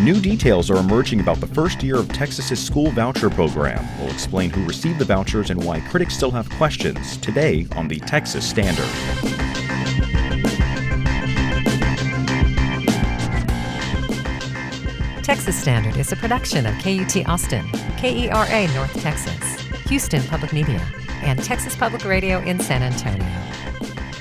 New details are emerging about the first year of Texas's school voucher program. We'll explain who received the vouchers and why critics still have questions today on the Texas Standard. Texas Standard is a production of KUT Austin, KERA North Texas, Houston Public Media, and Texas Public Radio in San Antonio.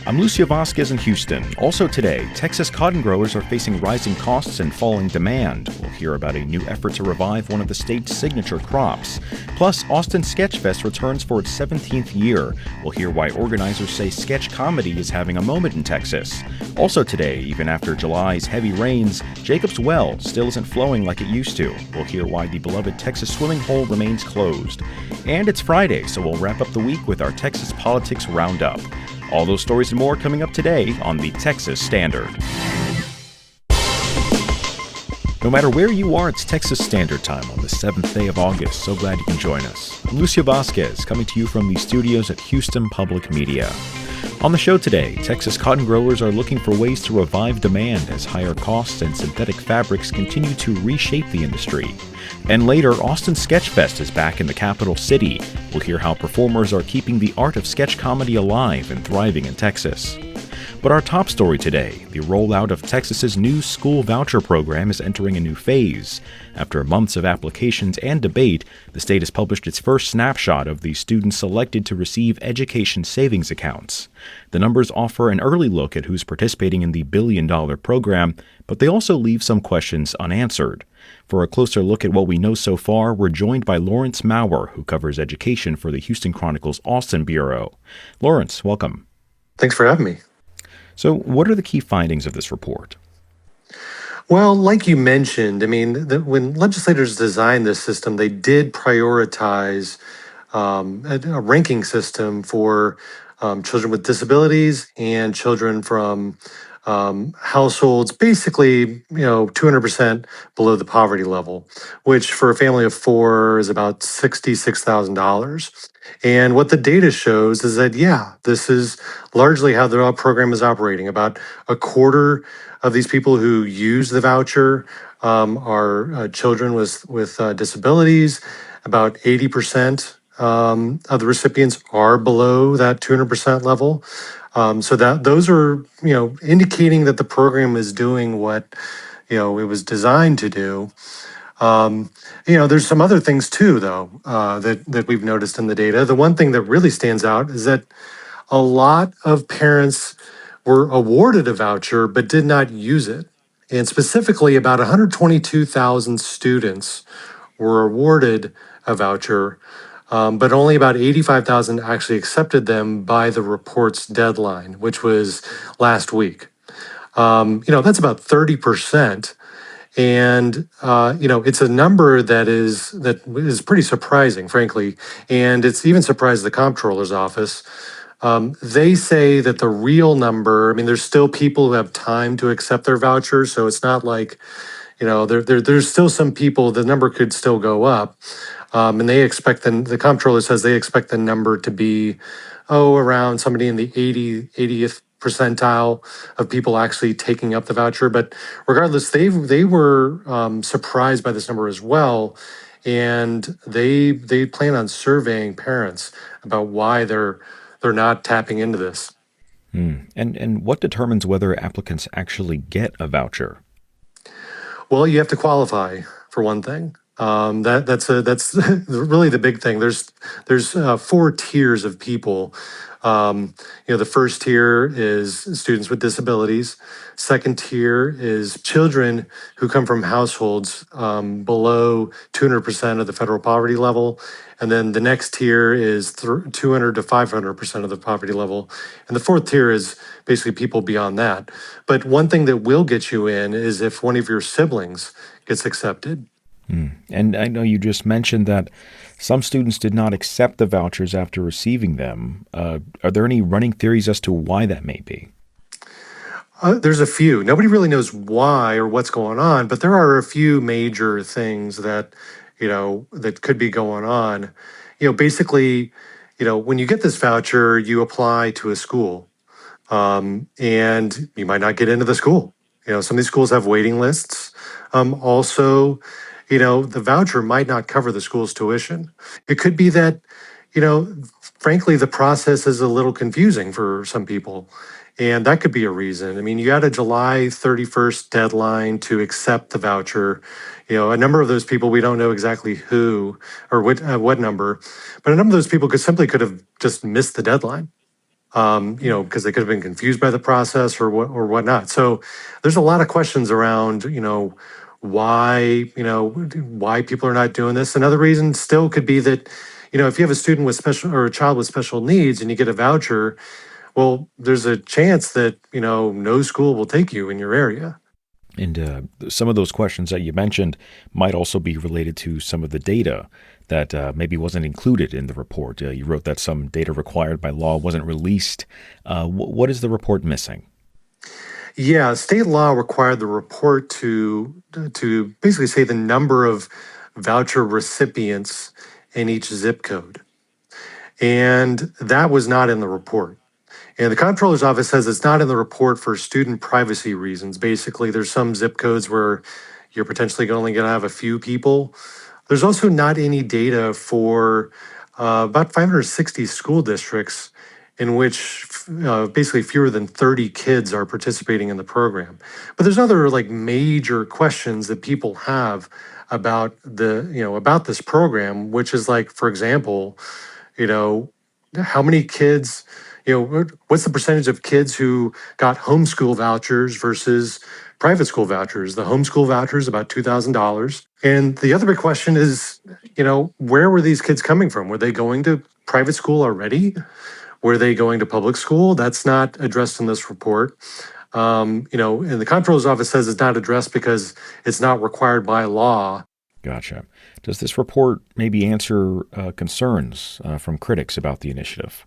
I'm Lucio Vasquez in Houston. Also today, Texas cotton growers are facing rising costs and falling demand. We'll hear about a new effort to revive one of the state's signature crops. Plus, Austin Sketchfest returns for its 17th year. We'll hear why organizers say sketch comedy is having a moment in Texas. Also today, even after July's heavy rains, Jacob's Well still isn't flowing like it used to. We'll hear why the beloved Texas swimming hole remains closed. And it's Friday, so we'll wrap up the week with our Texas Politics Roundup. All those stories and more coming up today on the Texas Standard. No matter where you are, it's Texas Standard Time on the 7th day of August. So glad you can join us. I'm Lucio Vasquez, coming to you from the studios at Houston Public Media. On the show today, Texas cotton growers are looking for ways to revive demand as higher costs and synthetic fabrics continue to reshape the industry. And later, Austin Sketchfest is back in the capital city. We'll hear how performers are keeping the art of sketch comedy alive and thriving in Texas. But our top story today, the rollout of Texas's new school voucher program is entering a new phase. After months of applications and debate, the state has published its first snapshot of the students selected to receive education savings accounts. The numbers offer an early look at who's participating in the billion-dollar program, but they also leave some questions unanswered. For a closer look at what we know so far, we're joined by Lawrence Maurer, who covers education for the Houston Chronicle's Austin Bureau. Lawrence, welcome. Thanks for having me. So what are the key findings of this report? Well, like you mentioned, when legislators designed this system, they did prioritize a ranking system for children with disabilities and children from households basically, 200% below the poverty level, which for a family of four is about $66,000. And what the data shows is that, this is largely how the program is operating. About a quarter of these people who use the voucher are children with disabilities. About 80% of the recipients are below that 200% level. So that those are, indicating that the program is doing what, it was designed to do. There's some other things too, though, that we've noticed in the data. The one thing that really stands out is that a lot of parents were awarded a voucher but did not use it. And specifically, about 122,000 students were awarded a voucher, but only about 85,000 actually accepted them by the report's deadline, which was last week. That's about 30%. And, it's a number that is pretty surprising, frankly. And it's even surprised the comptroller's office. They say that the real number, there's still people who have time to accept their vouchers. So it's not like, there's still some people, the number could still go up. And they expect, the comptroller says they expect the number to be, around somebody in the 80th percentile of people actually taking up the voucher. But regardless, they were surprised by this number as well. And they plan on surveying parents about why they're not tapping into this. And what determines whether applicants actually get a voucher? Well, you have to qualify, for one thing. That's really the big thing. There's 4 tiers of people. The first tier is students with disabilities. Second tier is children who come from households below 200% of the federal poverty level. And then the next tier is 200 to 500% of the poverty level. And the fourth tier is basically people beyond that. But one thing that will get you in is if one of your siblings gets accepted. And I know you just mentioned that some students did not accept the vouchers after receiving them. Are there any running theories as to why that may be? There's a few. Nobody really knows why or what's going on, but there are a few major things that, that could be going on. Basically, when you get this voucher, you apply to a school, and you might not get into the school. Some of these schools have waiting lists. Also, the voucher might not cover the school's tuition. It could be that, you know, frankly, the process is a little confusing for some people. And that could be a reason. I mean, you got a July 31st deadline to accept the voucher. A number of those people, we don't know exactly who or what number, but a number of those people could have just missed the deadline. Because they could have been confused by the process or whatnot. So there's a lot of questions around, why people are not doing this. Another reason still could be that, if you have a student with special or a child with special needs and you get a voucher, well, there's a chance that, no school will take you in your area. And some of those questions that you mentioned might also be related to some of the data that maybe wasn't included in the report. You wrote that some data required by law wasn't released. What is the report missing? Yeah, state law required the report to basically say the number of voucher recipients in each zip code. And that was not in the report. And the comptroller's office says it's not in the report for student privacy reasons. Basically, there's some zip codes where you're potentially only going to have a few people. There's also not any data for about 560 school districts in which basically fewer than 30 kids are participating in the program. But there's other major questions that people have about about this program, which is for example, how many kids, what's the percentage of kids who got homeschool vouchers versus private school vouchers? The homeschool vouchers about $2,000. And the other big question is, where were these kids coming from? Were they going to private school already? Were they going to public school? That's not addressed in this report. And the comptroller's office says it's not addressed because it's not required by law. Gotcha. Does this report maybe answer concerns from critics about the initiative?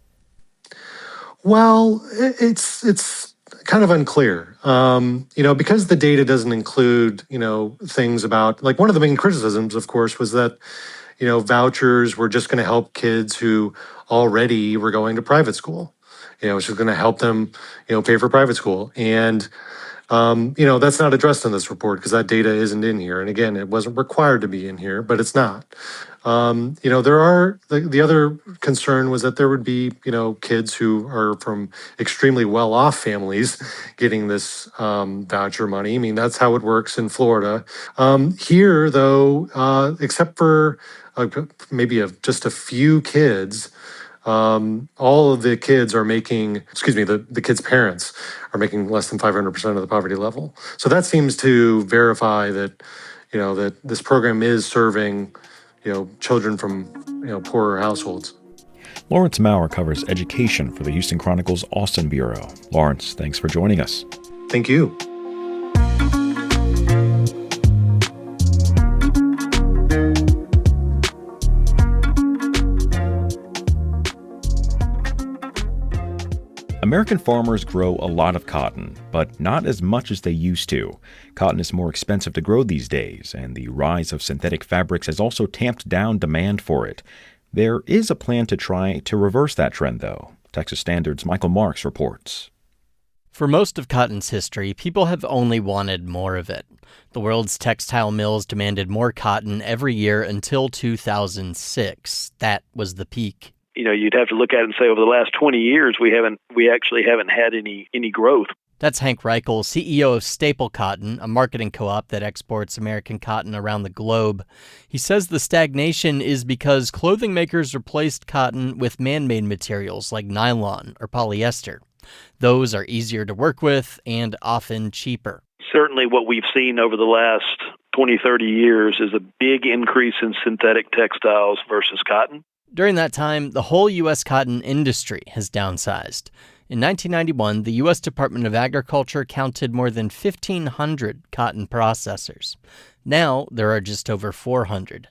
Well, it's kind of unclear, because the data doesn't include, things about one of the main criticisms, of course, was that, vouchers were just going to help kids who already were going to private school. It's just going to help them, pay for private school. And that's not addressed in this report because that data isn't in here. And again, it wasn't required to be in here, but it's not. There are the other concern was that there would be, kids who are from extremely well-off families getting this voucher money. I mean, that's how it works in Florida. Here, though, except for maybe just a few kids, all of the kids are making, the kids' parents are making less than 500% of the poverty level. So that seems to verify that, that this program is serving, children from, poorer households. Lawrence Maurer covers education for the Houston Chronicle's Austin Bureau. Lawrence, thanks for joining us. Thank you. American farmers grow a lot of cotton, but not as much as they used to. Cotton is more expensive to grow these days, and the rise of synthetic fabrics has also tamped down demand for it. There is a plan to try to reverse that trend, though. Texas Standard's Michael Marks reports. For most of cotton's history, people have only wanted more of it. The world's textile mills demanded more cotton every year until 2006. That was the peak. You'd have to look at it and say over the last 20 years, we actually haven't had any growth. That's Hank Reichel, CEO of Staple Cotton, a marketing co-op that exports American cotton around the globe. He says the stagnation is because clothing makers replaced cotton with man-made materials like nylon or polyester. Those are easier to work with and often cheaper. Certainly what we've seen over the last 20, 30 years is a big increase in synthetic textiles versus cotton. During that time, the whole U.S. cotton industry has downsized. In 1991, the U.S. Department of Agriculture counted more than 1,500 cotton processors. Now, there are just over 400.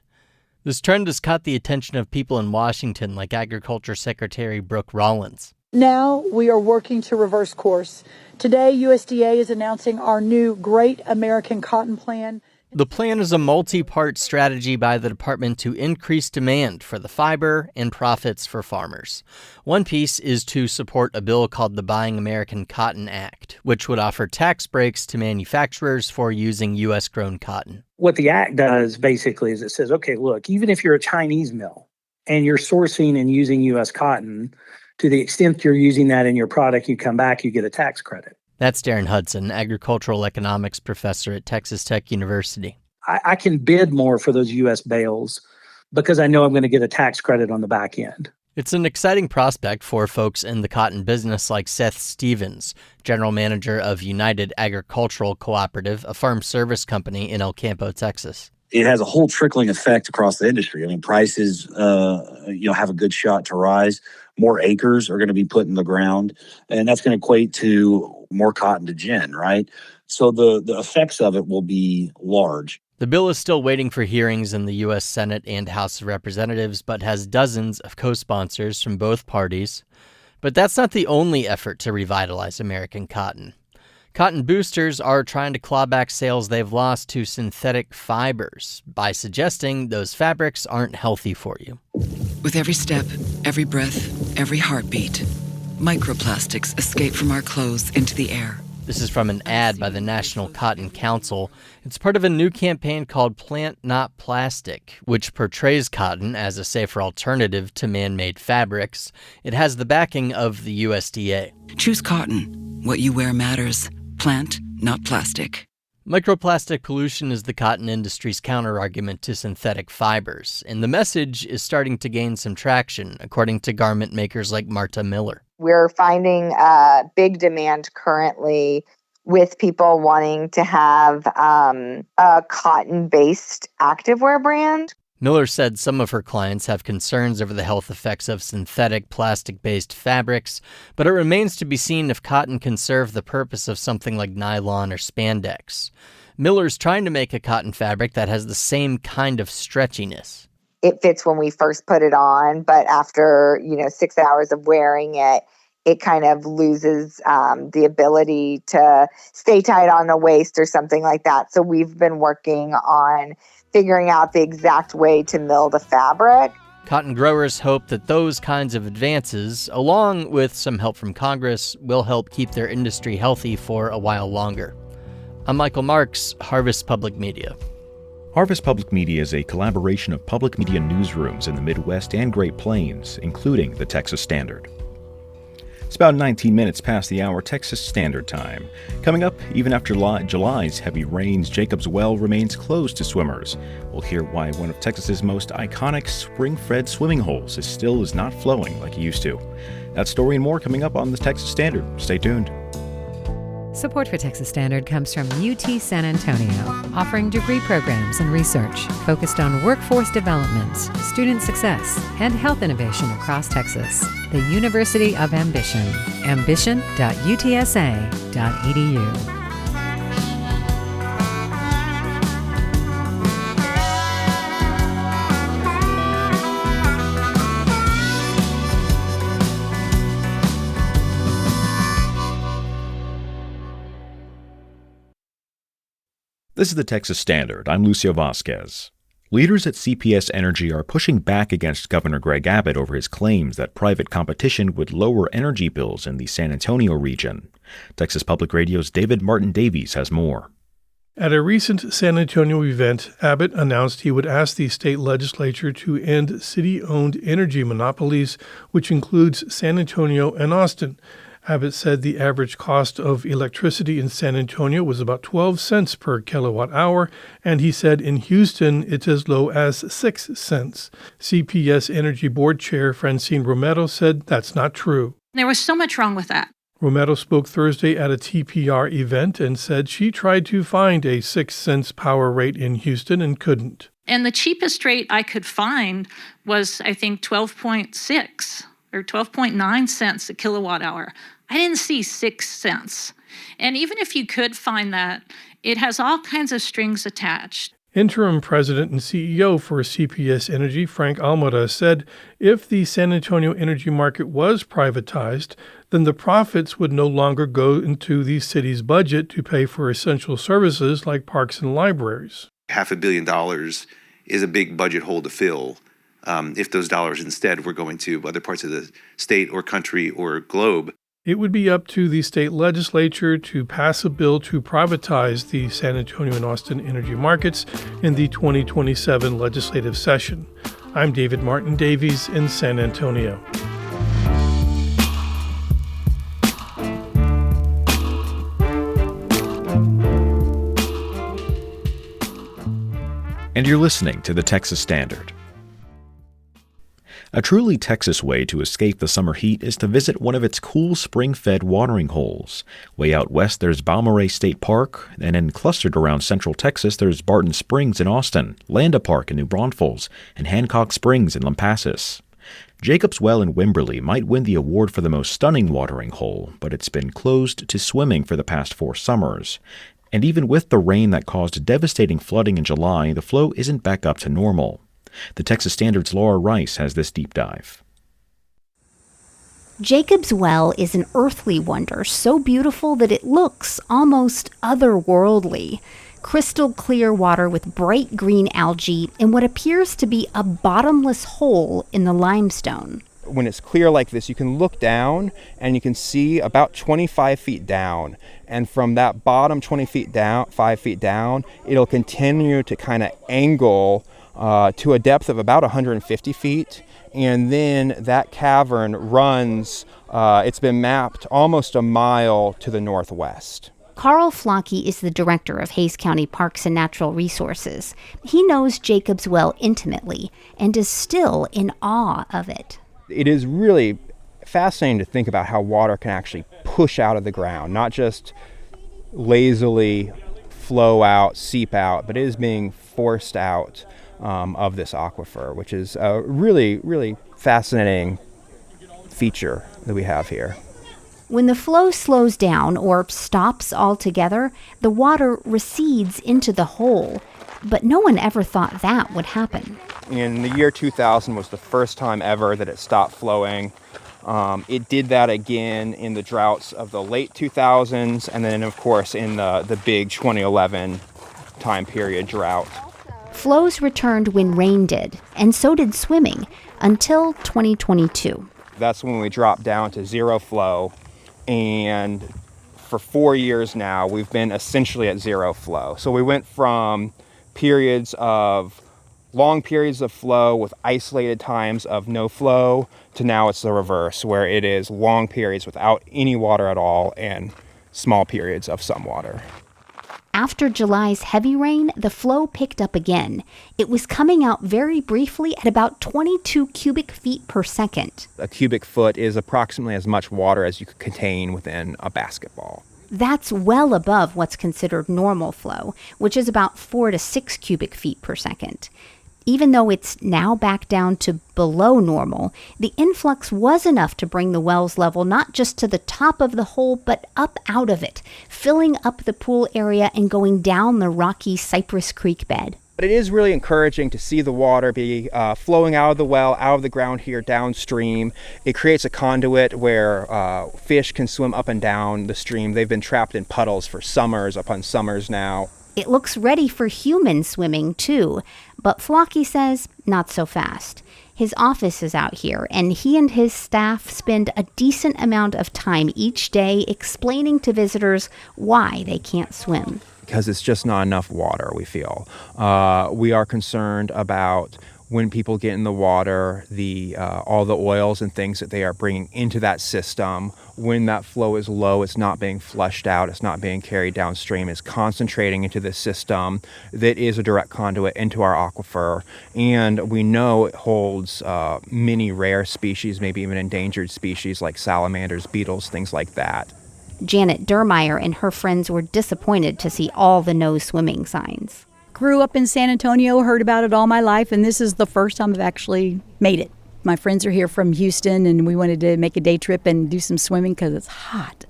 This trend has caught the attention of people in Washington, like Agriculture Secretary Brooke Rollins. Now we are working to reverse course. Today, USDA is announcing our new Great American Cotton Plan. The plan is a multi-part strategy by the department to increase demand for the fiber and profits for farmers. One piece is to support a bill called the Buying American Cotton Act, which would offer tax breaks to manufacturers for using U.S.-grown cotton. What the act does basically is it says, okay, look, even if you're a Chinese mill and you're sourcing and using U.S. cotton, to the extent you're using that in your product, you come back, you get a tax credit. That's Darren Hudson, agricultural economics professor at Texas Tech University. I can bid more for those U.S. bales because I know I'm going to get a tax credit on the back end. It's an exciting prospect for folks in the cotton business like Seth Stevens, general manager of United Agricultural Cooperative, a farm service company in El Campo, Texas. It has a whole trickling effect across the industry. I mean, prices, have a good shot to rise. More acres are going to be put in the ground, and that's going to equate to more cotton to gin, right? So the effects of it will be large. The bill is still waiting for hearings in the U.S. Senate and House of Representatives, but has dozens of co-sponsors from both parties. But that's not the only effort to revitalize American cotton. Cotton boosters are trying to claw back sales they've lost to synthetic fibers by suggesting those fabrics aren't healthy for you. With every step, every breath, every heartbeat, microplastics escape from our clothes into the air. This is from an ad by the National Cotton Council. It's part of a new campaign called Plant Not Plastic, which portrays cotton as a safer alternative to man-made fabrics. It has the backing of the USDA. Choose cotton. What you wear matters. Plant, not plastic. Microplastic pollution is the cotton industry's counterargument to synthetic fibers, and the message is starting to gain some traction, according to garment makers like Marta Miller. We're finding a big demand currently with people wanting to have a cotton-based activewear brand. Miller said some of her clients have concerns over the health effects of synthetic plastic-based fabrics, but it remains to be seen if cotton can serve the purpose of something like nylon or spandex. Miller's trying to make a cotton fabric that has the same kind of stretchiness. It fits when we first put it on, but after 6 hours of wearing it, it kind of loses the ability to stay tight on the waist or something like that. So we've been working on figuring out the exact way to mill the fabric. Cotton growers hope that those kinds of advances, along with some help from Congress, will help keep their industry healthy for a while longer. I'm Michael Marks, Harvest Public Media. Harvest Public Media is a collaboration of public media newsrooms in the Midwest and Great Plains, including the Texas Standard. It's about 19 minutes past the hour Texas Standard Time. Coming up, even after July's heavy rains, Jacob's Well remains closed to swimmers. We'll hear why one of Texas's most iconic spring-fed swimming holes is not flowing like it used to. That story and more coming up on the Texas Standard. Stay tuned. Support for Texas Standard comes from UT San Antonio, offering degree programs and research focused on workforce development, student success, and health innovation across Texas. The University of Ambition. ambition.utsa.edu. This is the Texas Standard. I'm Lucio Vasquez. Leaders at CPS Energy are pushing back against Governor Greg Abbott over his claims that private competition would lower energy bills in the San Antonio region. Texas Public Radio's David Martin Davies has more. At a recent San Antonio event, Abbott announced he would ask the state legislature to end city-owned energy monopolies, which includes San Antonio and Austin. Abbott said the average cost of electricity in San Antonio was about 12 cents per kilowatt hour, and he said in Houston it's as low as 6 cents. CPS Energy Board Chair Francine Romero said that's not true. There was so much wrong with that. Romero spoke Thursday at a TPR event and said she tried to find a 6 cents power rate in Houston and couldn't. And the cheapest rate I could find was, I think, 12.6 or 12.9 cents a kilowatt hour. I didn't see 6 cents. And even if you could find that, it has all kinds of strings attached. Interim president and CEO for CPS Energy, Frank Almada, said if the San Antonio energy market was privatized, then the profits would no longer go into the city's budget to pay for essential services like parks and libraries. $500 million is a big budget hole to fill if those dollars instead were going to other parts of the state or country or globe. It would be up to the state legislature to pass a bill to privatize the San Antonio and Austin energy markets in the 2027 legislative session. I'm David Martin Davies in San Antonio. And you're listening to the Texas Standard. A truly Texas way to escape the summer heat is to visit one of its cool spring-fed watering holes. Way out west, there's Balmorhea State Park, and then clustered around central Texas, there's Barton Springs in Austin, Landa Park in New Braunfels, and Hancock Springs in Lampasas. Jacob's Well in Wimberley might win the award for the most stunning watering hole, but it's been closed to swimming for the past 4 summers. And even with the rain that caused devastating flooding in July, the flow isn't back up to normal. The Texas Standard's Laura Rice has this deep dive. Jacob's Well is an earthly wonder so beautiful that it looks almost otherworldly. Crystal clear water with bright green algae in what appears to be a bottomless hole in the limestone. When it's clear like this, you can look down and you can see about 25 feet down. And from that bottom 5 feet down, it'll continue to kind of angle to a depth of about 150 feet. And then that cavern runs, it's been mapped almost a mile to the northwest. Carl Flockey is the director of Hays County Parks and Natural Resources. He knows Jacob's Well intimately and is still in awe of it. It is really fascinating to think about how water can actually push out of the ground, not just lazily flow out, seep out, but it is being forced out of this aquifer, which is a really, really fascinating feature that we have here. When the flow slows down or stops altogether, the water recedes into the hole. But no one ever thought that would happen. In the year 2000 was the first time ever that it stopped flowing. It did that again in the droughts of the late 2000s, and then, of course, in the big 2011 time period drought. Flows returned when rain did, and so did swimming, until 2022. That's when we dropped down to zero flow, and for 4 years now, we've been essentially at zero flow. So we went from long periods of flow with isolated times of no flow to now it's the reverse, where it is long periods without any water at all and small periods of some water. After July's heavy rain, the flow picked up again. It was coming out very briefly at about 22 cubic feet per second. A cubic foot is approximately as much water as you could contain within a basketball. That's well above what's considered normal flow, which is about 4 to 6 cubic feet per second. Even though it's now back down to below normal, the influx was enough to bring the well's level not just to the top of the hole, but up out of it, filling up the pool area and going down the rocky Cypress Creek bed. But it is really encouraging to see the water be flowing out of the well, out of the ground here downstream. It creates a conduit where fish can swim up and down the stream. They've been trapped in puddles for summers upon summers now. It looks ready for human swimming, too. But Flockey says not so fast. His office is out here, and he and his staff spend a decent amount of time each day explaining to visitors why they can't swim. Because it's just not enough water, we feel. We are concerned about when people get in the water, all the oils and things that they are bringing into that system. When that flow is low, it's not being flushed out, it's not being carried downstream, it's concentrating into the system that is a direct conduit into our aquifer. And we know it holds many rare species, maybe even endangered species like salamanders, beetles, things like that. Janet Dermeyer and her friends were disappointed to see all the no swimming signs. Grew up in San Antonio, heard about it all my life, and this is the first time I've actually made it. My friends are here from Houston, and we wanted to make a day trip and do some swimming because it's hot.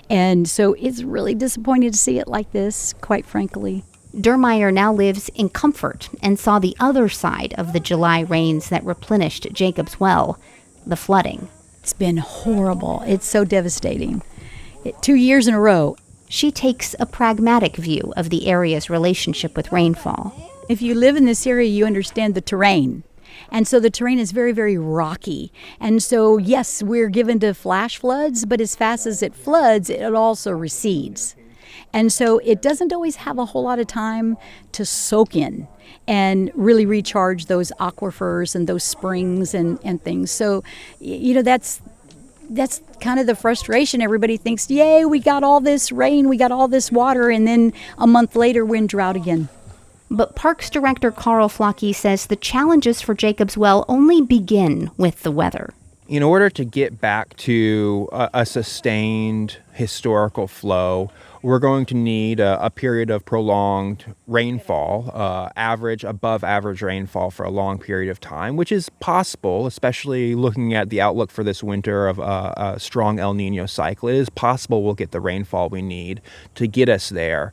And so it's really disappointing to see it like this, quite frankly. Dermeyer now lives in comfort and saw the other side of the July rains that replenished Jacob's Well, the flooding. It's been horrible. It's so devastating. 2 years in a row, She takes a pragmatic view of the area's relationship with rainfall. If you live in this area, you understand the terrain. And so the terrain is very, very rocky. And so, yes, we're given to flash floods, but as fast as it floods, it also recedes. And so it doesn't always have a whole lot of time to soak in and really recharge those aquifers and those springs and things. So, that's kind of the frustration. Everybody thinks, yay, we got all this rain, we got all this water, and then a month later we're in drought again. But Parks Director Carl Flocky says the challenges for Jacob's Well only begin with the weather. In order to get back to a sustained historical flow, we're going to need a period of prolonged rainfall, above average rainfall for a long period of time, which is possible, especially looking at the outlook for this winter of a strong El Nino cycle. It is possible we'll get the rainfall we need to get us there.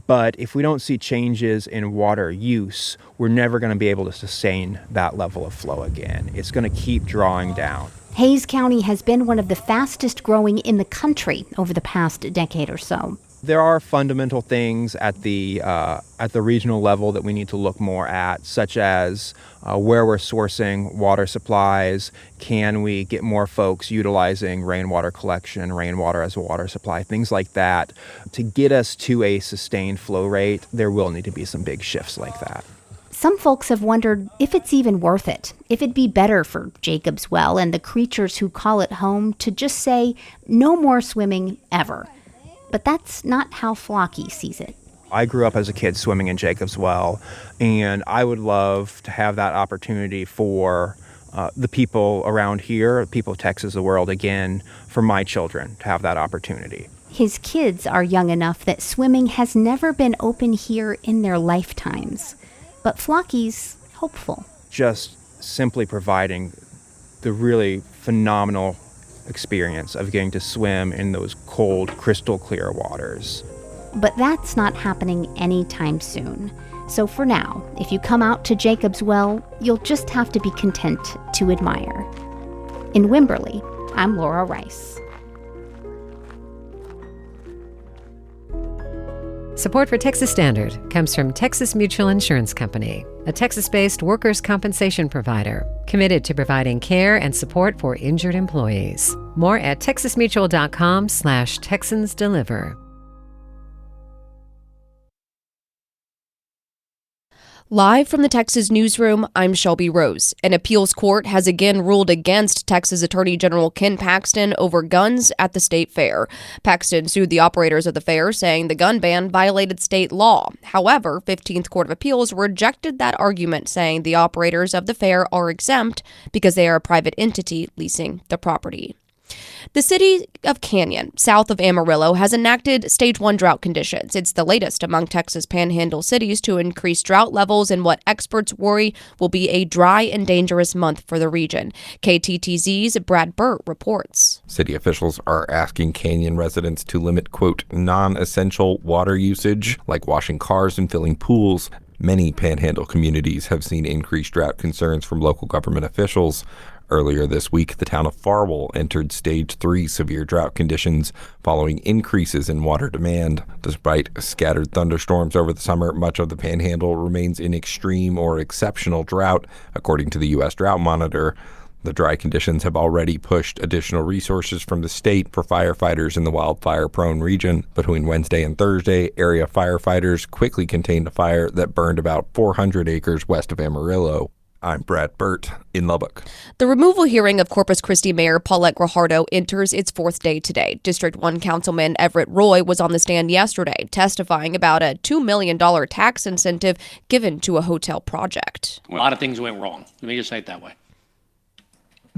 But if we don't see changes in water use, we're never going to be able to sustain that level of flow again. It's going to keep drawing down. Hays County has been one of the fastest growing in the country over the past decade or so. There are fundamental things at the regional level that we need to look more at, such as where we're sourcing water supplies. Can we get more folks utilizing rainwater collection, rainwater as a water supply, things like that. To get us to a sustained flow rate, there will need to be some big shifts like that. Some folks have wondered if it's even worth it, if it'd be better for Jacob's Well and the creatures who call it home to just say, no more swimming ever. But that's not how Flocky sees it. I grew up as a kid swimming in Jacob's Well, and I would love to have that opportunity for the people around here, people of Texas, the world again, for my children to have that opportunity. His kids are young enough that swimming has never been open here in their lifetimes. But Flocky's hopeful. Just simply providing the really phenomenal experience of getting to swim in those cold, crystal clear waters. But that's not happening anytime soon. So for now, if you come out to Jacob's Well, you'll just have to be content to admire. In Wimberley, I'm Laura Rice. Support for Texas Standard comes from Texas Mutual Insurance Company, a Texas-based workers' compensation provider committed to providing care and support for injured employees. More at texasmutual.com/TexansDeliver. Live from the Texas newsroom, I'm Shelby Rose. An appeals court has again ruled against Texas Attorney General Ken Paxton over guns at the state fair. Paxton sued the operators of the fair, saying the gun ban violated state law. However, 15th Court of Appeals rejected that argument, saying the operators of the fair are exempt because they are a private entity leasing the property. The city of Canyon, south of Amarillo, has enacted Stage 1 drought conditions. It's the latest among Texas Panhandle cities to increase drought levels in what experts worry will be a dry and dangerous month for the region. KTTZ's Brad Burt reports. City officials are asking Canyon residents to limit, quote, non-essential water usage, like washing cars and filling pools. Many Panhandle communities have seen increased drought concerns from local government officials. Earlier this week, the town of Farwell entered Stage 3 severe drought conditions following increases in water demand. Despite scattered thunderstorms over the summer, much of the Panhandle remains in extreme or exceptional drought, according to the U.S. Drought Monitor. The dry conditions have already pushed additional resources from the state for firefighters in the wildfire-prone region. Between Wednesday and Thursday, area firefighters quickly contained a fire that burned about 400 acres west of Amarillo. I'm Brad Burt in Lubbock. The removal hearing of Corpus Christi Mayor Paulette Guajardo enters its fourth day today. District 1 Councilman Everett Roy was on the stand yesterday, testifying about a $2 million tax incentive given to a hotel project. A lot of things went wrong. Let me just say it that way.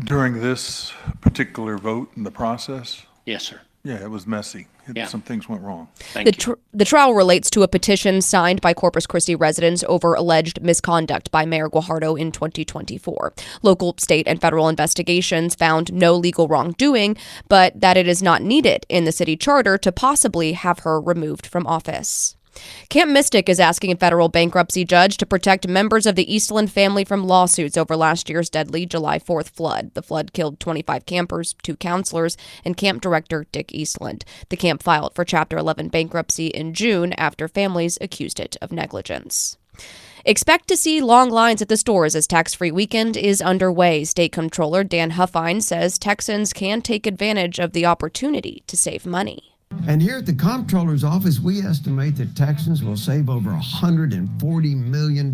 During this particular vote in the process? Yes, sir. Yeah, it was messy. Some things went wrong. The trial relates to a petition signed by Corpus Christi residents over alleged misconduct by Mayor Guajardo in 2024. Local, state, and federal investigations found no legal wrongdoing, but that it is not needed in the city charter to possibly have her removed from office. Camp Mystic is asking a federal bankruptcy judge to protect members of the Eastland family from lawsuits over last year's deadly July 4th flood. The flood killed 25 campers, 2 counselors, and camp director Dick Eastland. The camp filed for Chapter 11 bankruptcy in June after families accused it of negligence. Expect to see long lines at the stores as tax-free weekend is underway. State Comptroller Dan Huffine says Texans can take advantage of the opportunity to save money. And here at the Comptroller's office, we estimate that Texans will save over $140 million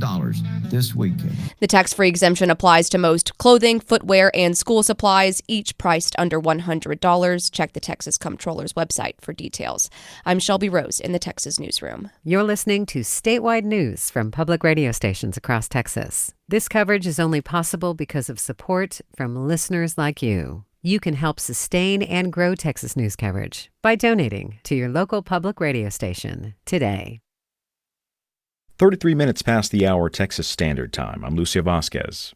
this weekend. The tax-free exemption applies to most clothing, footwear, and school supplies, each priced under $100. Check the Texas Comptroller's website for details. I'm Shelby Rose in the Texas Newsroom. You're listening to statewide news from public radio stations across Texas. This coverage is only possible because of support from listeners like you. You can help sustain and grow Texas news coverage by donating to your local public radio station today. 33 minutes past the hour Texas Standard Time. I'm Lucio Vasquez.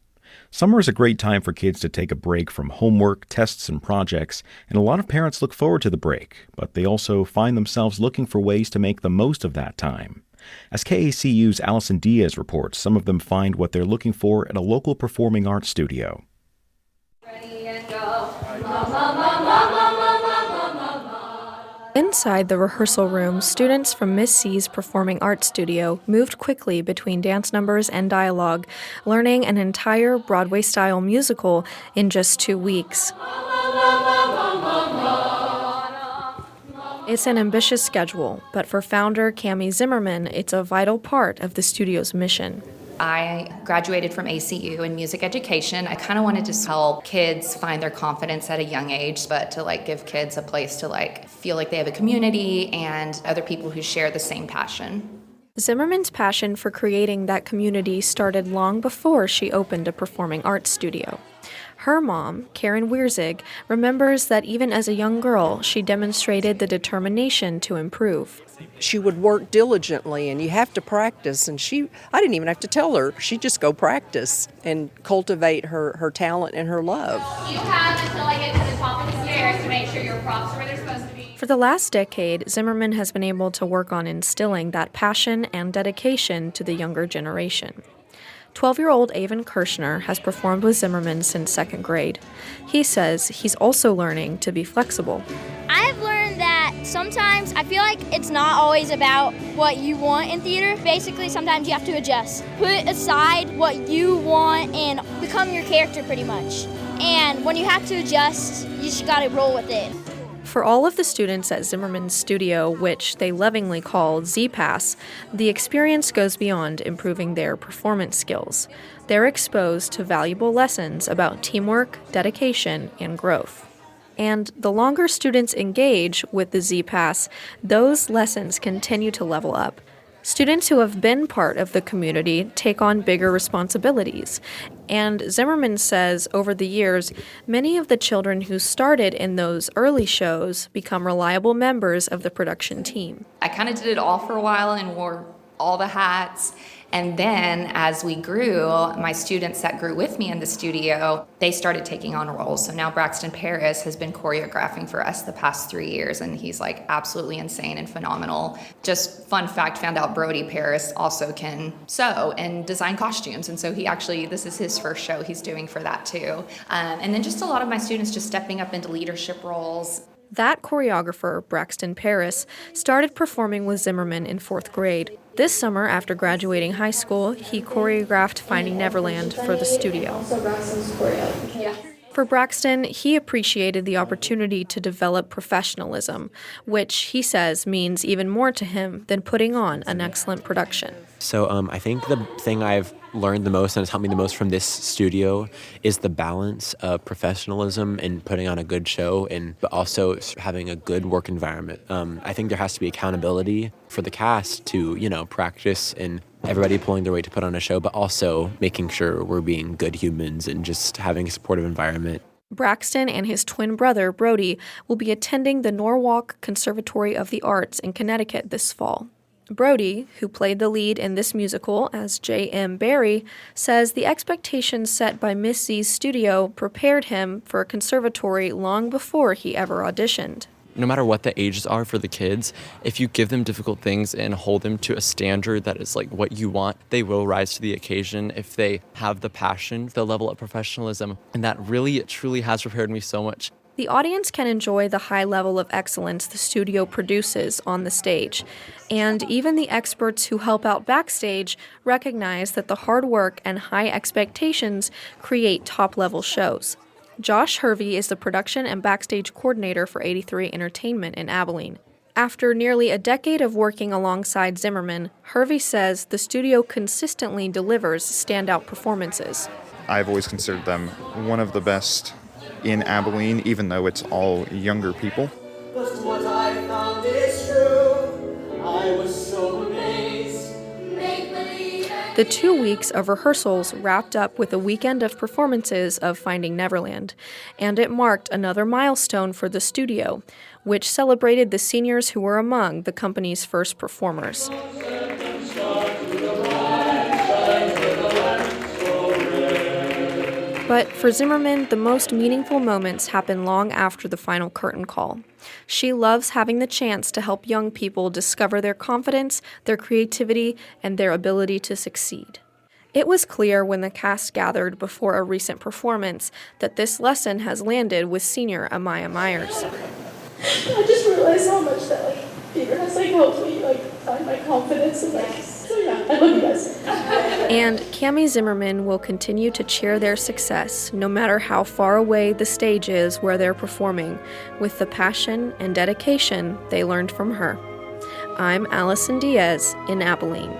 Summer is a great time for kids to take a break from homework, tests, and projects, and a lot of parents look forward to the break, but they also find themselves looking for ways to make the most of that time. As KACU's Allison Diaz reports, some of them find what they're looking for at a local performing arts studio. Inside the rehearsal room, students from Miss C's Performing Arts Studio moved quickly between dance numbers and dialogue, learning an entire Broadway-style musical in just 2 weeks. It's an ambitious schedule, but for founder Cami Zimmerman, it's a vital part of the studio's mission. I graduated from ACU in music education. I kind of wanted to help kids find their confidence at a young age, but to give kids a place to feel like they have a community and other people who share the same passion. Zimmerman's passion for creating that community started long before she opened a performing arts studio. Her mom, Karen Wierzig, remembers that even as a young girl, she demonstrated the determination to improve. She would work diligently, and you have to practice, and I didn't even have to tell her. She'd just go practice and cultivate her talent and her love. You have until I get to the top of the stairs to make sure your props are where they're supposed to be. For the last decade, Zimmerman has been able to work on instilling that passion and dedication to the younger generation. 12-year-old Avon Kirshner has performed with Zimmerman since second grade. He says he's also learning to be flexible. I've learned that sometimes I feel like it's not always about what you want in theater. Basically, sometimes you have to adjust. Put aside what you want and become your character pretty much. And when you have to adjust, you just gotta roll with it. For all of the students at Zimmerman's studio, which they lovingly call Z-Pass, the experience goes beyond improving their performance skills. They're exposed to valuable lessons about teamwork, dedication, and growth. And the longer students engage with the Z-Pass, those lessons continue to level up. Students who have been part of the community take on bigger responsibilities. And Zimmerman says over the years, many of the children who started in those early shows become reliable members of the production team. I kind of did it all for a while and wore all the hats. And then as we grew, my students that grew with me in the studio, they started taking on roles. So now Braxton Paris has been choreographing for us the past 3 years, and he's absolutely insane and phenomenal. Just fun fact, found out Brody Paris also can sew and design costumes. And so this is his first show he's doing for that too. And then just a lot of my students just stepping up into leadership roles. That choreographer, Braxton Paris, started performing with Zimmerman in 4th grade. This summer, after graduating high school, he choreographed Finding Neverland for the studio. For Braxton, he appreciated the opportunity to develop professionalism, which he says means even more to him than putting on an excellent production. So I think the thing I've learned the most and has helped me the most from this studio is the balance of professionalism and putting on a good show, but also having a good work environment. I think there has to be accountability for the cast to, practice and everybody pulling their weight to put on a show, but also making sure we're being good humans and just having a supportive environment. Braxton and his twin brother, Brody, will be attending the Norwalk Conservatory of the Arts in Connecticut this fall. Brody, who played the lead in this musical as J.M. Barrie, says the expectations set by Miss C's studio prepared him for a conservatory long before he ever auditioned. no matter what the ages are for the kids, if you give them difficult things and hold them to a standard that is like what you want, they will rise to the occasion if they have the passion, the level of professionalism. And that really, truly has prepared me so much. The audience can enjoy the high level of excellence the studio produces on the stage. And even the experts who help out backstage recognize that the hard work and high expectations create top-level shows. Josh Hervey is the production and backstage coordinator for 83 Entertainment in Abilene. After nearly a decade of working alongside Zimmerman, Hervey says the studio consistently delivers standout performances. I've always considered them one of the best in Abilene, even though it's all younger people. But what I found is true. I was so amazed. The 2 weeks of rehearsals wrapped up with a weekend of performances of Finding Neverland, and it marked another milestone for the studio, which celebrated the seniors who were among the company's first performers. But for Zimmerman, the most meaningful moments happen long after the final curtain call. She loves having the chance to help young people discover their confidence, their creativity, and their ability to succeed. It was clear when the cast gathered before a recent performance that this lesson has landed with senior Amaya Myers. I just realized how much that theater has helped me find my confidence and so yeah, I love you guys. And Cammie Zimmerman will continue to cheer their success no matter how far away the stage is where they're performing, with the passion and dedication they learned from her. I'm Allison Diaz in Abilene.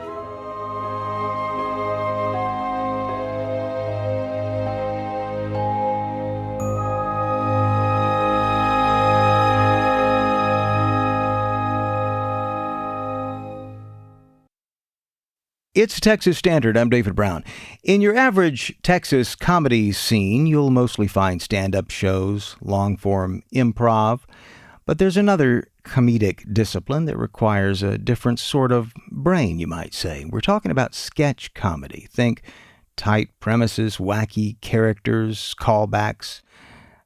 It's Texas Standard. I'm David Brown. In your average Texas comedy scene, you'll mostly find stand-up shows, long-form improv, but there's another comedic discipline that requires a different sort of brain, you might say. We're talking about sketch comedy. Think tight premises, wacky characters, callbacks.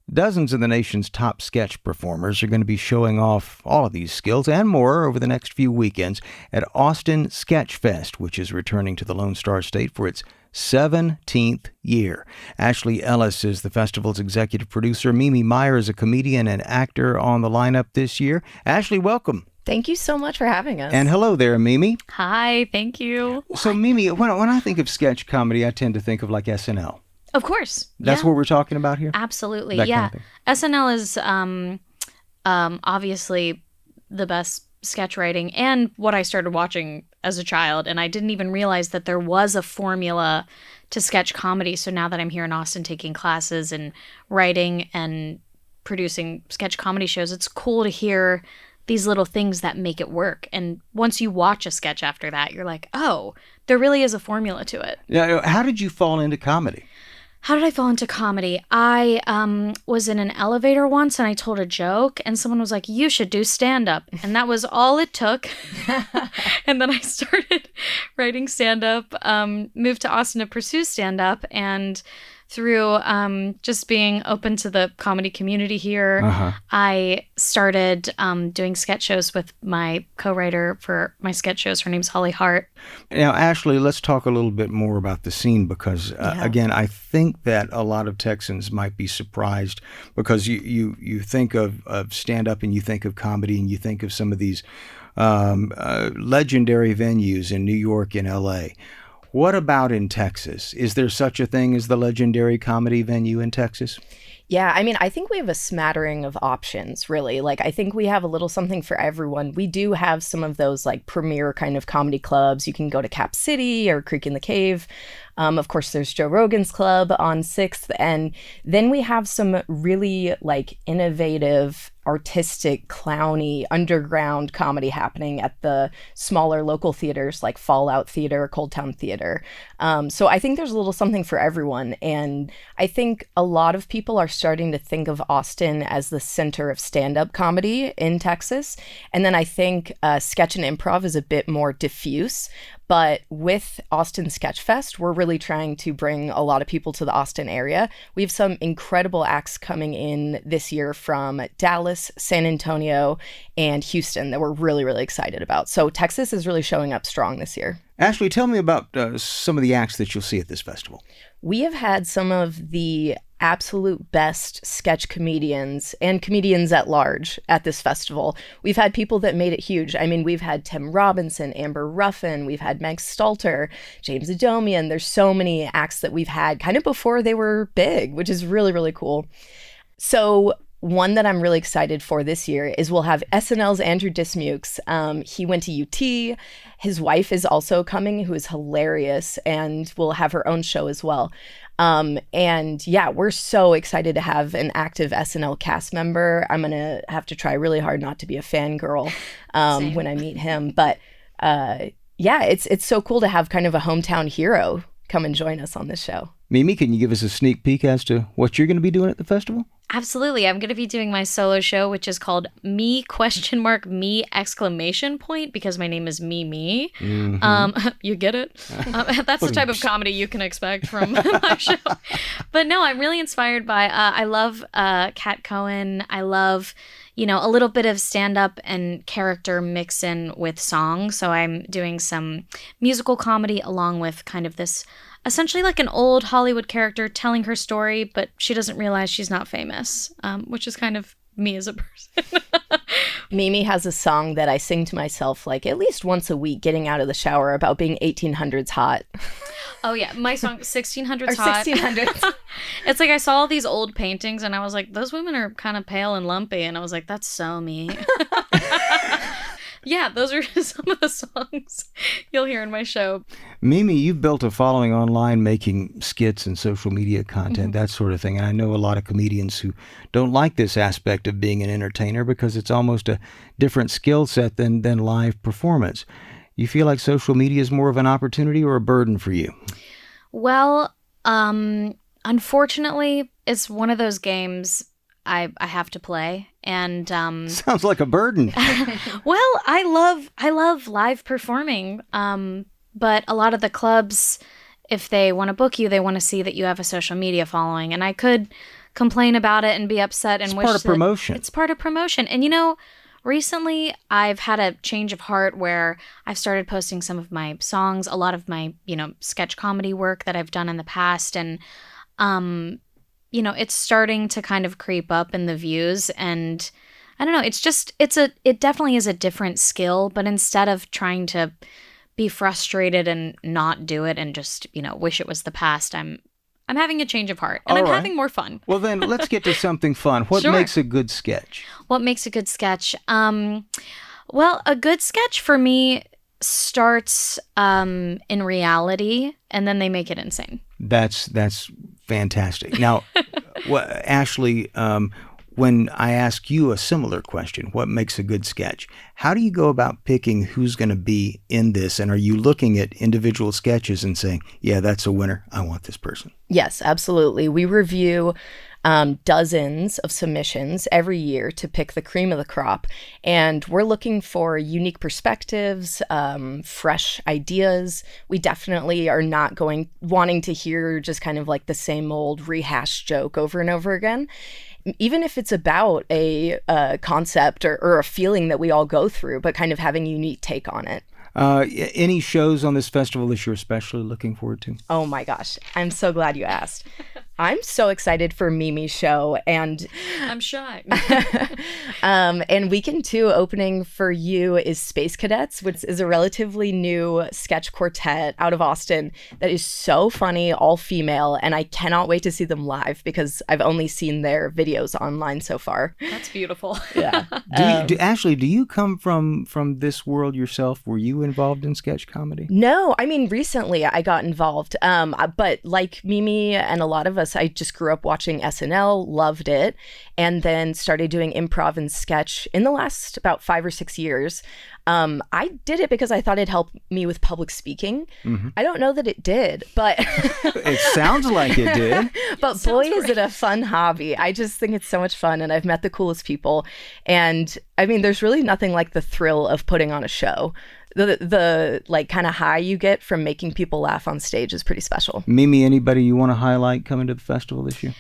Dozens of the nation's top sketch performers are going to be showing off all of these skills and more over the next few weekends at Austin Sketch Fest, which is returning to the Lone Star State for its 17th year. Ashley Ellis is the festival's executive producer. Mimi Meyer is a comedian and actor on the lineup this year. Ashley, welcome. Thank you so much for having us. And hello there, Mimi. Hi, thank you. So, Mimi, when I think of sketch comedy, I tend to think of like SNL. Of course. That's what we're talking about here? Absolutely, that yeah. Kind of SNL is obviously the best sketch writing and what I started watching as a child, and I didn't even realize that there was a formula to sketch comedy. So now that I'm here in Austin taking classes and writing and producing sketch comedy shows, it's cool to hear these little things that make it work. And once you watch a sketch after that, you're like, oh, there really is a formula to it. Yeah. How did you fall into comedy? How did I fall into comedy? I was in an elevator once and I told a joke and someone was like, you should do stand-up. And that was all it took. And then I started writing stand-up, moved to Austin to pursue stand-up, and through just being open to the comedy community here, I started doing sketch shows with my co-writer for my sketch shows. Her name's Holly Hart. Now, Ashley, let's talk a little bit more about the scene because, again, I think that a lot of Texans might be surprised because you think of stand-up and you think of comedy and you think of some of these legendary venues in New York and L.A. What about in Texas? Is there such a thing as the legendary comedy venue in Texas? Yeah, I mean, I think we have a smattering of options, really. I think we have a little something for everyone. We do have some of those, premier kind of comedy clubs. You can go to Cap City or Creek in the Cave. Of course, there's Joe Rogan's Club on 6th. And then we have some really, innovative, artistic, clowny, underground comedy happening at the smaller local theaters like Fallout Theater, Cold Town Theater. So I think there's a little something for everyone. And I think a lot of people are starting to think of Austin as the center of stand-up comedy in Texas. And then I think sketch and improv is a bit more diffuse. But with Austin Sketch Fest, we're really trying to bring a lot of people to the Austin area. We have some incredible acts coming in this year from Dallas, San Antonio, and Houston that we're really, really excited about. So Texas is really showing up strong this year. Ashley, tell me about some of the acts that you'll see at this festival. We have had some of the absolute best sketch comedians and comedians at large at this festival. We've had people that made it huge. I mean, we've had Tim Robinson, Amber Ruffin, we've had Meg Stalter, James Adomian. There's so many acts that we've had kind of before they were big, which is really, really cool. So one that I'm really excited for this year is we'll have SNL's Andrew Dismukes. He went to UT. His wife is also coming, who is hilarious, and will have her own show as well. And yeah, we're so excited to have an active SNL cast member. I'm going to have to try really hard not to be a fangirl when I meet him. But yeah, it's so cool to have kind of a hometown hero come and join us on this show. Mimi, can you give us a sneak peek as to what you're going to be doing at the festival? Absolutely. I'm going to be doing my solo show, which is called Me ? Me ! Because my name is Mimi. Mm-hmm. You get it? That's the type of comedy you can expect from my show. But no, I'm really inspired by, I love Kat Cohen. I love, a little bit of stand-up and character mix in with song. So I'm doing some musical comedy along with kind of this essentially like an old Hollywood character telling her story, but she doesn't realize she's not famous, which is kind of me as a person. Mimi has a song that I sing to myself like at least once a week getting out of the shower about being 1800s hot. Oh yeah, my song 1600s or hot. 1600s. It's like I saw all these old paintings and I was like, those women are kind of pale and lumpy, and I was like, that's so me. Yeah, those are some of the songs you'll hear in my show. Mimi, you've built a following online making skits and social media content, that sort of thing. And I know a lot of comedians who don't like this aspect of being an entertainer because it's almost a different skill set than live performance. You feel like social media is more of an opportunity or a burden for you? Well, unfortunately, it's one of those games I have to play, and sounds like a burden. Well, I love live performing, but a lot of the clubs, if they want to book you, they want to see that you have a social media following, and I could complain about it and be upset and it's wish part of that promotion. It's part of promotion. And recently I've had a change of heart where I've started posting some of my songs, a lot of my sketch comedy work that I've done in the past, and it's starting to kind of creep up in the views, and I don't know, it definitely is a different skill, but instead of trying to be frustrated and not do it and just, wish it was the past, I'm having a change of heart, and I'm having more fun. Well, then let's get to something fun. What Sure. makes a good sketch? What makes a good sketch? Well, a good sketch for me starts in reality, and then they make it insane. That's fantastic. Now, Ashley, when I ask you a similar question, what makes a good sketch? How do you go about picking who's going to be in this? And are you looking at individual sketches and saying, yeah, that's a winner, I want this person? Yes, absolutely. We review dozens of submissions every year to pick the cream of the crop. And we're looking for unique perspectives, fresh ideas. We definitely are not wanting to hear just kind of like the same old rehashed joke over and over again. Even if it's about a concept or a feeling that we all go through, but kind of having a unique take on it. Any shows on this festival that you're especially looking forward to? Oh my gosh, I'm so glad you asked. I'm so excited for Mimi's show, and I'm shy. And Weekend 2 opening for you is Space Cadets, which is a relatively new sketch quartet out of Austin that is so funny, all female, and I cannot wait to see them live because I've only seen their videos online so far. That's beautiful. Yeah. Ashley, do you come from this world yourself? Were you involved in sketch comedy? No, I mean, recently I got involved, but like Mimi and a lot of us, I just grew up watching SNL, loved it, and then started doing improv and sketch in the last about 5 or 6 years. I did it because I thought it'd help me with public speaking. Mhm. I don't know that it did, but It sounds like it did. But boy, is it a fun hobby. I just think it's so much fun, and I've met the coolest people. And I mean, there's really nothing like the thrill of putting on a show. The like kind of high you get from making people laugh on stage is pretty special. Mimi, anybody you want to highlight coming to the festival this year?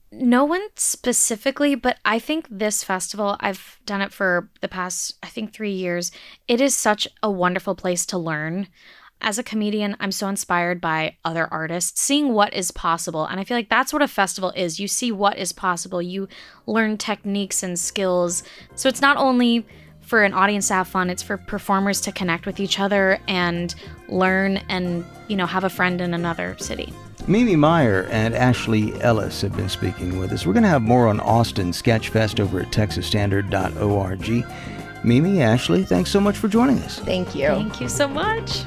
No one specifically, but I think this festival, I've done it for the past, I think 3 years. It is such a wonderful place to learn. As a comedian, I'm so inspired by other artists, seeing what is possible. And I feel like that's what a festival is. You see what is possible. You learn techniques and skills. So it's not only for an audience to have fun, it's for performers to connect with each other and learn and, have a friend in another city. Mimi Meyer and Ashley Ellis have been speaking with us. We're going to have more on Austin Sketchfest over at texasstandard.org. Mimi, Ashley, thanks so much for joining us. Thank you. Thank you so much.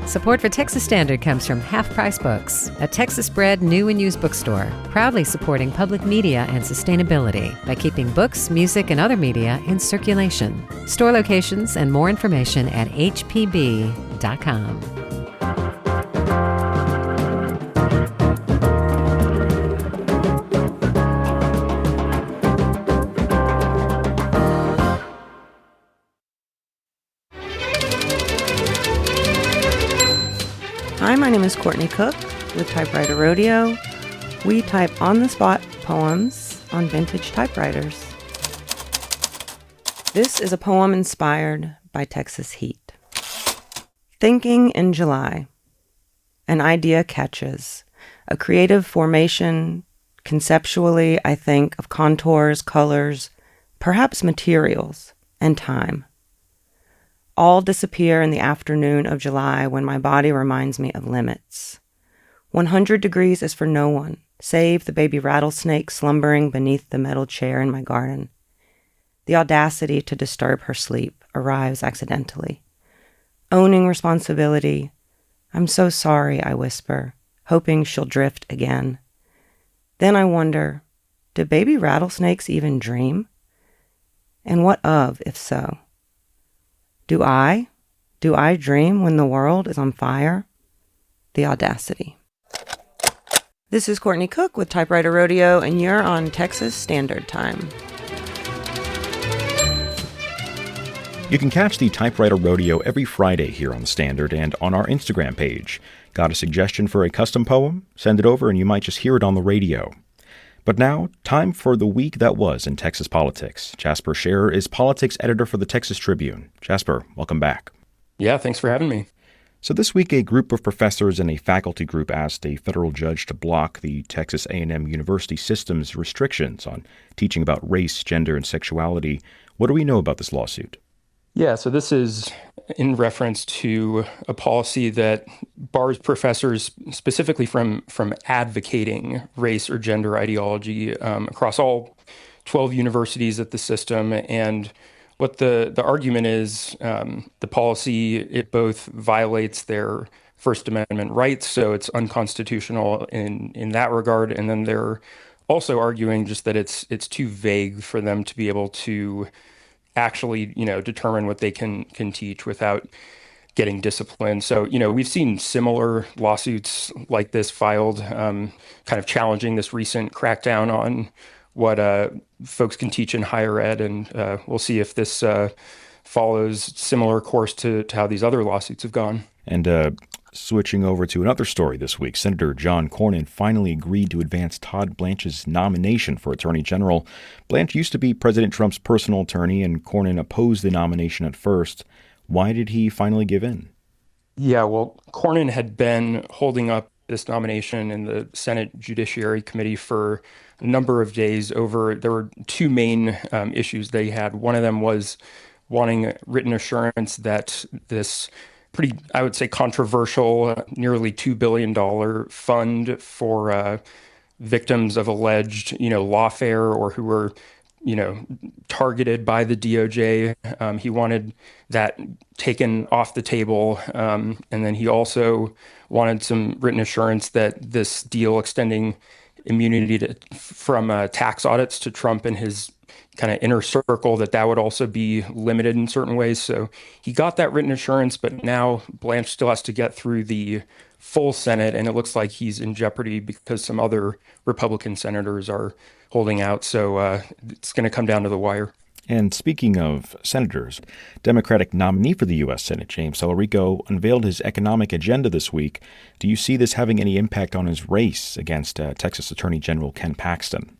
Support for Texas Standard comes from Half Price Books, a Texas-bred new and used bookstore, proudly supporting public media and sustainability by keeping books, music, and other media in circulation. Store locations and more information at hpb.com. Hi, my name is Courtney Cook with Typewriter Rodeo. We type on-the-spot poems on vintage typewriters. This is a poem inspired by Texas heat. Thinking in July. An idea catches. A creative formation. Conceptually, I think of contours, colors, perhaps materials, and time. All disappear in the afternoon of July when my body reminds me of limits. 100 degrees is for no one, save the baby rattlesnake slumbering beneath the metal chair in my garden. The audacity to disturb her sleep arrives accidentally. Owning responsibility, I'm so sorry, I whisper, hoping she'll drift again. Then I wonder, do baby rattlesnakes even dream? And what of, if so? Do I dream when the world is on fire? The audacity. This is Courtney Cook with Typewriter Rodeo, and you're on Texas Standard Time. You can catch the Typewriter Rodeo every Friday here on the Standard and on our Instagram page. Got a suggestion for a custom poem? Send it over and you might just hear it on the radio. But now, time for the week that was in Texas politics. Jasper Scherer is politics editor for the Texas Tribune. Jasper, welcome back. Yeah, thanks for having me. So this week, a group of professors and a faculty group asked a federal judge to block the Texas A&M University system's restrictions on teaching about race, gender, and sexuality. What do we know about this lawsuit? Yeah, so this is in reference to a policy that bars professors specifically from advocating race or gender ideology across all 12 universities at the system. And what the argument is, the policy, it both violates their First Amendment rights, so it's unconstitutional in that regard. And then they're also arguing just that it's too vague for them to be able to actually, determine what they can teach without getting disciplined. So, we've seen similar lawsuits like this filed, kind of challenging this recent crackdown on what folks can teach in higher ed. And we'll see if this follows similar course to how these other lawsuits have gone. And switching over to another story this week, Senator John Cornyn finally agreed to advance Todd Blanche's nomination for Attorney General. Blanche used to be President Trump's personal attorney, and Cornyn opposed the nomination at first. Why did he finally give in? Yeah, well, Cornyn had been holding up this nomination in the Senate Judiciary Committee for a number of days there were two main issues they had. One of them was wanting written assurance that this pretty, I would say, controversial, nearly $2 billion fund for victims of alleged, lawfare or who were, targeted by the DOJ. He wanted that taken off the table. And then he also wanted some written assurance that this deal extending immunity from tax audits to Trump and his kind of inner circle, that would also be limited in certain ways. So he got that written assurance, but now Blanche still has to get through the full Senate, and it looks like he's in jeopardy because some other Republican senators are holding out. So it's going to come down to the wire. And speaking of senators, Democratic nominee for the U.S. Senate, James Salarico, unveiled his economic agenda this week. Do you see this having any impact on his race against Texas Attorney General Ken Paxton?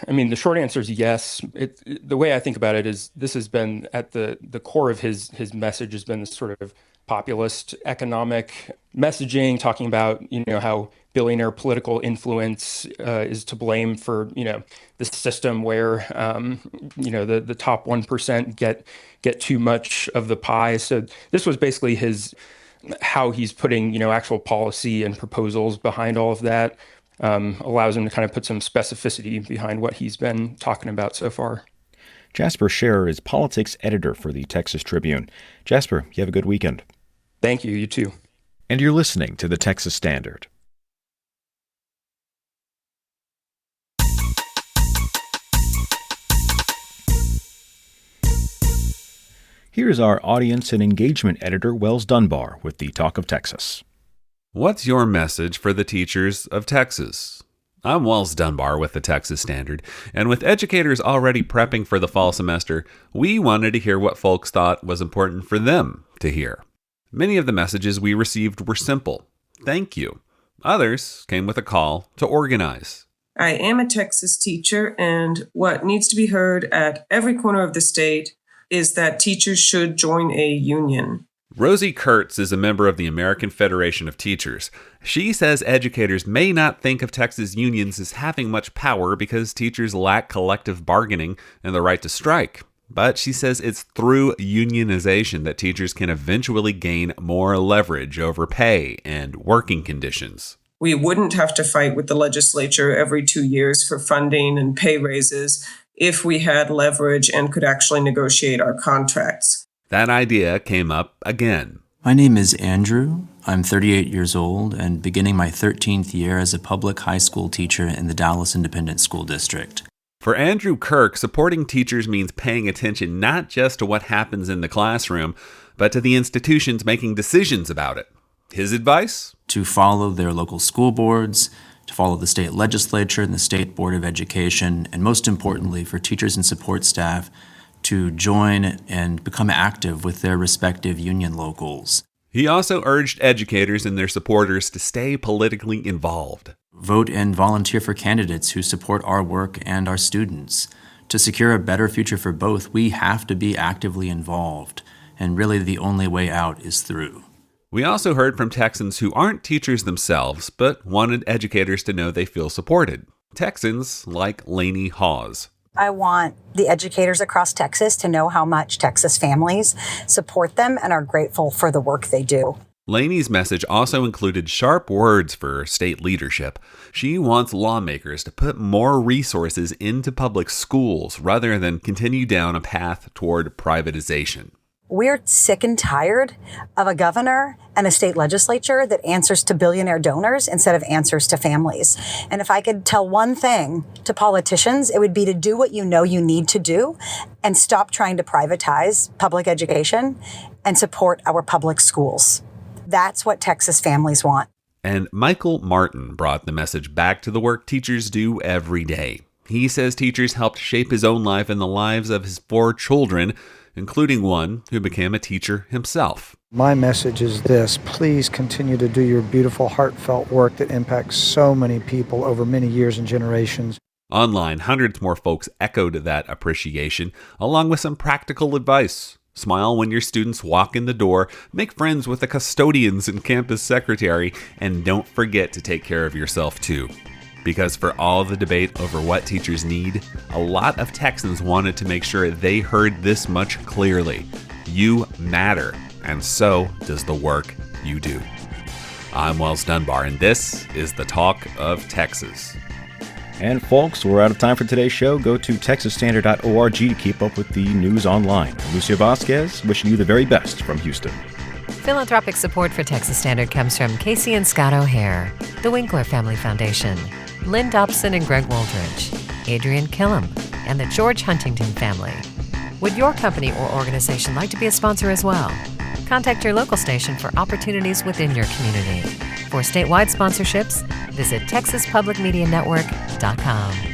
I mean, the short answer is yes. The way I think about it is this has been at the core of his message has been this sort of populist economic messaging, talking about, how billionaire political influence is to blame for, the system where, the top 1% get too much of the pie. So this was basically how he's putting, actual policy and proposals behind all of that. Allows him to kind of put some specificity behind what he's been talking about so far. Jasper Scherer is politics editor for the Texas Tribune. Jasper, you have a good weekend. Thank you. You too. And you're listening to the Texas Standard. Here's our audience and engagement editor, Wells Dunbar, with the Talk of Texas. What's your message for the teachers of Texas? I'm Wells Dunbar with the Texas Standard, and with educators already prepping for the fall semester, we wanted to hear what folks thought was important for them to hear. Many of the messages we received were simple. Thank you. Others came with a call to organize. I am a Texas teacher, and what needs to be heard at every corner of the state is that teachers should join a union. Rosie Kurtz is a member of the American Federation of Teachers. She says educators may not think of Texas unions as having much power because teachers lack collective bargaining and the right to strike. But she says it's through unionization that teachers can eventually gain more leverage over pay and working conditions. We wouldn't have to fight with the legislature every 2 years for funding and pay raises if we had leverage and could actually negotiate our contracts. That idea came up again. My name is Andrew. I'm 38 years old and beginning my 13th year as a public high school teacher in the Dallas Independent School District. For Andrew Kirk, supporting teachers means paying attention not just to what happens in the classroom, but to the institutions making decisions about it. His advice? To follow their local school boards, to follow the state legislature and the State Board of Education, and most importantly, for teachers and support staff to join and become active with their respective union locals. He also urged educators and their supporters to stay politically involved. Vote and volunteer for candidates who support our work and our students. To secure a better future for both, we have to be actively involved, and really the only way out is through. We also heard from Texans who aren't teachers themselves, but wanted educators to know they feel supported. Texans like Lainey Hawes. I want the educators across Texas to know how much Texas families support them and are grateful for the work they do. Lainey's message also included sharp words for state leadership. She wants lawmakers to put more resources into public schools rather than continue down a path toward privatization. We're sick and tired of a governor and a state legislature that answers to billionaire donors instead of answers to families. And if I could tell one thing to politicians, it would be to do what you know you need to do and stop trying to privatize public education and support our public schools. That's what Texas families want. And Michael Martin brought the message back to the work teachers do every day. He says teachers helped shape his own life and the lives of his 4 children, including one who became a teacher himself. My message is this: please continue to do your beautiful, heartfelt work that impacts so many people over many years and generations. Online, hundreds more folks echoed that appreciation, along with some practical advice. Smile when your students walk in the door, make friends with the custodians and campus secretary, and don't forget to take care of yourself too. Because for all the debate over what teachers need, a lot of Texans wanted to make sure they heard this much clearly. You matter, and so does the work you do. I'm Wells Dunbar, and this is the Talk of Texas. And folks, we're out of time for today's show. Go to texasstandard.org to keep up with the news online. Lucia Vasquez, wishing you the very best from Houston. Philanthropic support for Texas Standard comes from Casey and Scott O'Hare, the Winkler Family Foundation, Lynn Dobson and Greg Waldridge, Adrian Killam, and the George Huntington family. Would your company or organization like to be a sponsor as well? Contact your local station for opportunities within your community. For statewide sponsorships, visit TexasPublicMediaNetwork.com.